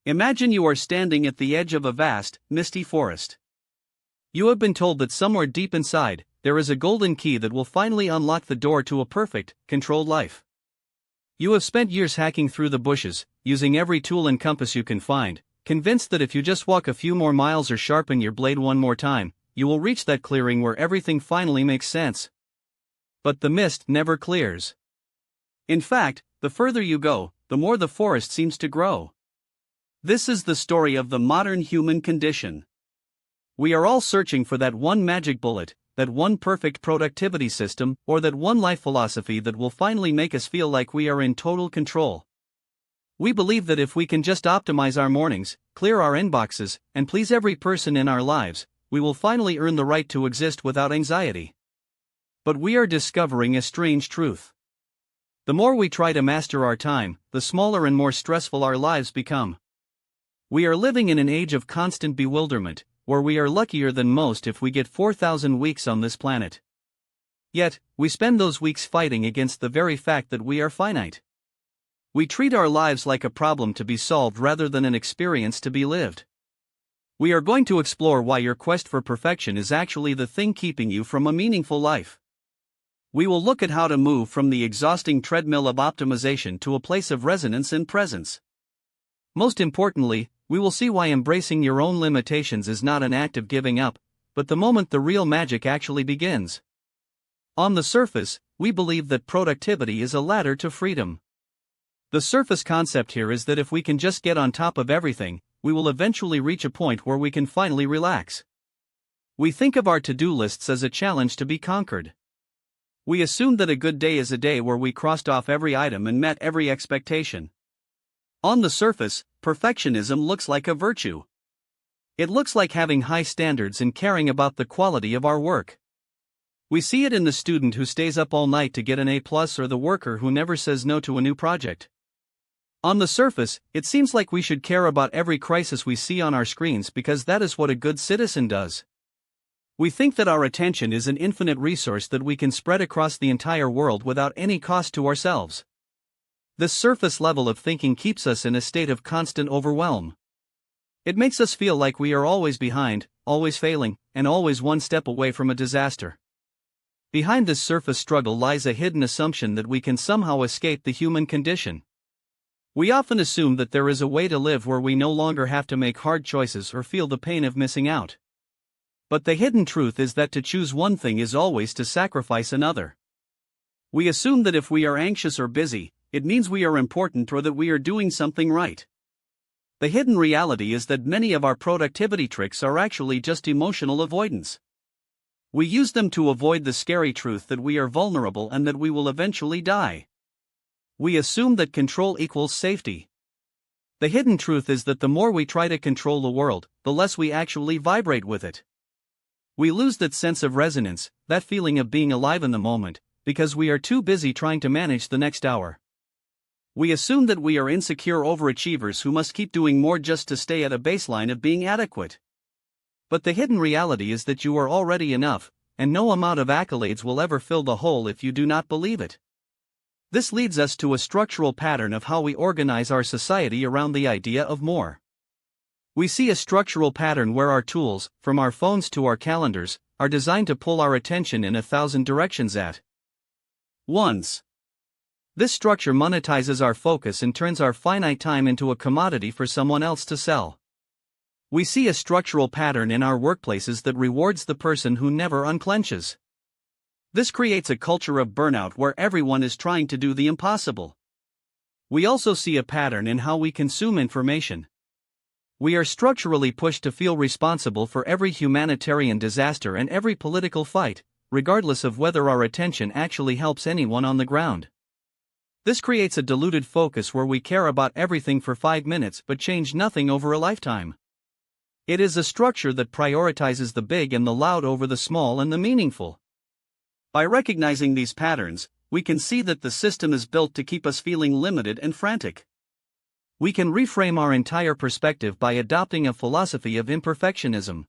Imagine you are standing at the edge of a vast, misty forest. You have been told that somewhere deep inside, there is a golden key that will finally unlock the door to a perfect, controlled life. You have spent years hacking through the bushes, using every tool and compass you can find, convinced that if you just walk a few more miles or sharpen your blade one more time, you will reach that clearing where everything finally makes sense. But the mist never clears. In fact, the further you go, the more the forest seems to grow. This is the story of the modern human condition. We are all searching for that one magic bullet, that one perfect productivity system, or that one life philosophy that will finally make us feel like we are in total control. We believe that if we can just optimize our mornings, clear our inboxes, and please every person in our lives, we will finally earn the right to exist without anxiety. But we are discovering a strange truth. The more we try to master our time, the smaller and more stressful our lives become. We are living in an age of constant bewilderment, where we are luckier than most if we get 4,000 weeks on this planet. Yet, we spend those weeks fighting against the very fact that we are finite. We treat our lives like a problem to be solved rather than an experience to be lived. We are going to explore why your quest for perfection is actually the thing keeping you from a meaningful life. We will look at how to move from the exhausting treadmill of optimization to a place of resonance and presence. Most importantly, we will see why embracing your own limitations is not an act of giving up, but the moment the real magic actually begins. On the surface, we believe that productivity is a ladder to freedom. The surface concept here is that if we can just get on top of everything, we will eventually reach a point where we can finally relax. We think of our to-do lists as a challenge to be conquered. We assume that a good day is a day where we crossed off every item and met every expectation. On the surface, perfectionism looks like a virtue. It looks like having high standards and caring about the quality of our work. We see it in the student who stays up all night to get an A+ or the worker who never says no to a new project. On the surface, it seems like we should care about every crisis we see on our screens because that is what a good citizen does. We think that our attention is an infinite resource that we can spread across the entire world without any cost to ourselves. This surface level of thinking keeps us in a state of constant overwhelm. It makes us feel like we are always behind, always failing, and always one step away from a disaster. Behind this surface struggle lies a hidden assumption that we can somehow escape the human condition. We often assume that there is a way to live where we no longer have to make hard choices or feel the pain of missing out. But the hidden truth is that to choose one thing is always to sacrifice another. We assume that if we are anxious or busy, it means we are important or that we are doing something right. The hidden reality is that many of our productivity tricks are actually just emotional avoidance. We use them to avoid the scary truth that we are vulnerable and that we will eventually die. We assume that control equals safety. The hidden truth is that the more we try to control the world, the less we actually vibrate with it. We lose that sense of resonance, that feeling of being alive in the moment, because we are too busy trying to manage the next hour. We assume that we are insecure overachievers who must keep doing more just to stay at a baseline of being adequate. But the hidden reality is that you are already enough, and no amount of accolades will ever fill the hole if you do not believe it. This leads us to a structural pattern of how we organize our society around the idea of more. We see a structural pattern where our tools, from our phones to our calendars, are designed to pull our attention in 1,000 directions at once. This structure monetizes our focus and turns our finite time into a commodity for someone else to sell. We see a structural pattern in our workplaces that rewards the person who never unclenches. This creates a culture of burnout where everyone is trying to do the impossible. We also see a pattern in how we consume information. We are structurally pushed to feel responsible for every humanitarian disaster and every political fight, regardless of whether our attention actually helps anyone on the ground. This creates a diluted focus where we care about everything for 5 minutes but change nothing over a lifetime. It is a structure that prioritizes the big and the loud over the small and the meaningful. By recognizing these patterns, we can see that the system is built to keep us feeling limited and frantic. We can reframe our entire perspective by adopting a philosophy of imperfectionism.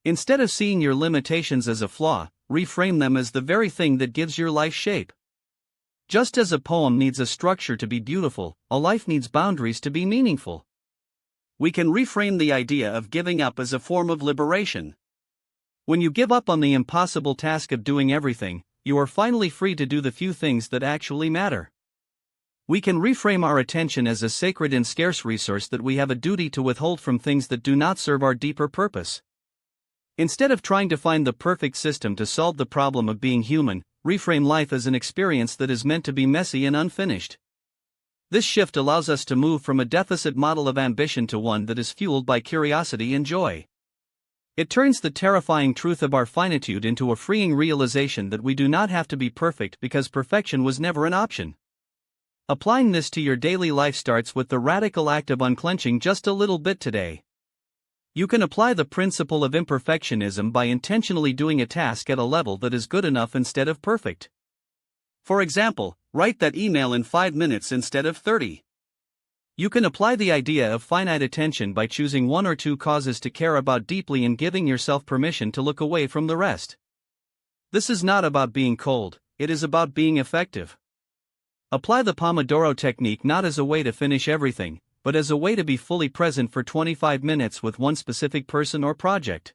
Instead of seeing your limitations as a flaw, reframe them as the very thing that gives your life shape. Just as a poem needs a structure to be beautiful, a life needs boundaries to be meaningful. We can reframe the idea of giving up as a form of liberation. When you give up on the impossible task of doing everything, you are finally free to do the few things that actually matter. We can reframe our attention as a sacred and scarce resource that we have a duty to withhold from things that do not serve our deeper purpose. Instead of trying to find the perfect system to solve the problem of being human, reframe life as an experience that is meant to be messy and unfinished. This shift allows us to move from a deficit model of ambition to one that is fueled by curiosity and joy. It turns the terrifying truth of our finitude into a freeing realization that we do not have to be perfect because perfection was never an option. Applying this to your daily life starts with the radical act of unclenching just a little bit today. You can apply the principle of imperfectionism by intentionally doing a task at a level that is good enough instead of perfect. For example, write that email in 5 minutes instead of 30. You can apply the idea of finite attention by choosing 1 or 2 causes to care about deeply and giving yourself permission to look away from the rest. This is not about being cold, it is about being effective. Apply the Pomodoro technique not as a way to finish everything, but as a way to be fully present for 25 minutes with one specific person or project.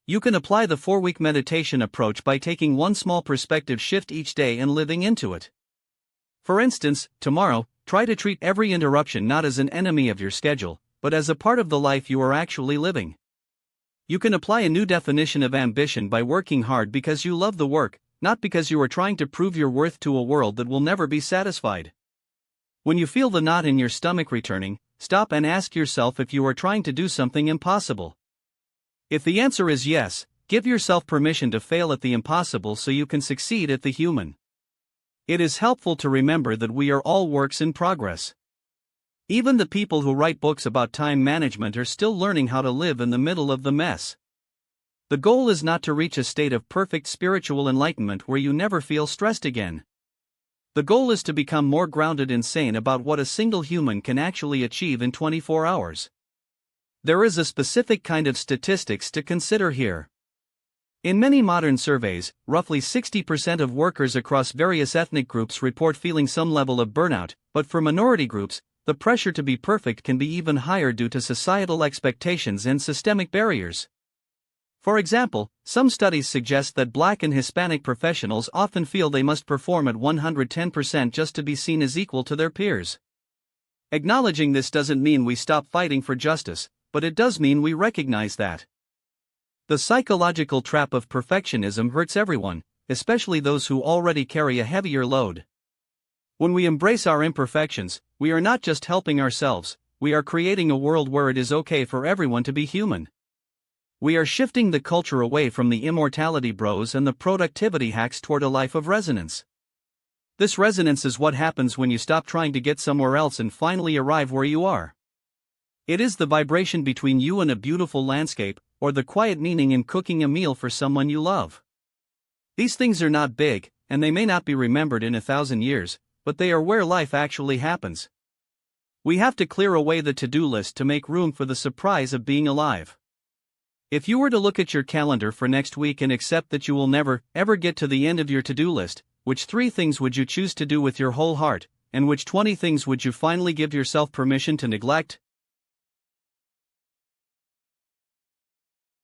You can apply the 4-week meditation approach by taking one small perspective shift each day and living into it. For instance, tomorrow, try to treat every interruption not as an enemy of your schedule, but as a part of the life you are actually living. You can apply a new definition of ambition by working hard because you love the work, not because you are trying to prove your worth to a world that will never be satisfied. When you feel the knot in your stomach returning, stop and ask yourself if you are trying to do something impossible. If the answer is yes, give yourself permission to fail at the impossible so you can succeed at the human. It is helpful to remember that we are all works in progress. Even the people who write books about time management are still learning how to live in the middle of the mess. The goal is not to reach a state of perfect spiritual enlightenment where you never feel stressed again. The goal is to become more grounded and sane about what a single human can actually achieve in 24 hours. There is a specific kind of statistics to consider here. In many modern surveys, roughly 60% of workers across various ethnic groups report feeling some level of burnout, but for minority groups, the pressure to be perfect can be even higher due to societal expectations and systemic barriers. For example, some studies suggest that Black and Hispanic professionals often feel they must perform at 110% just to be seen as equal to their peers. Acknowledging this doesn't mean we stop fighting for justice, but it does mean we recognize that the psychological trap of perfectionism hurts everyone, especially those who already carry a heavier load. When we embrace our imperfections, we are not just helping ourselves, we are creating a world where it is okay for everyone to be human. We are shifting the culture away from the immortality bros and the productivity hacks toward a life of resonance. This resonance is what happens when you stop trying to get somewhere else and finally arrive where you are. It is the vibration between you and a beautiful landscape, or the quiet meaning in cooking a meal for someone you love. These things are not big, and they may not be remembered in 1,000 years, but they are where life actually happens. We have to clear away the to-do list to make room for the surprise of being alive. If you were to look at your calendar for next week and accept that you will never, ever get to the end of your to-do list, which 3 things would you choose to do with your whole heart, and which 20 things would you finally give yourself permission to neglect?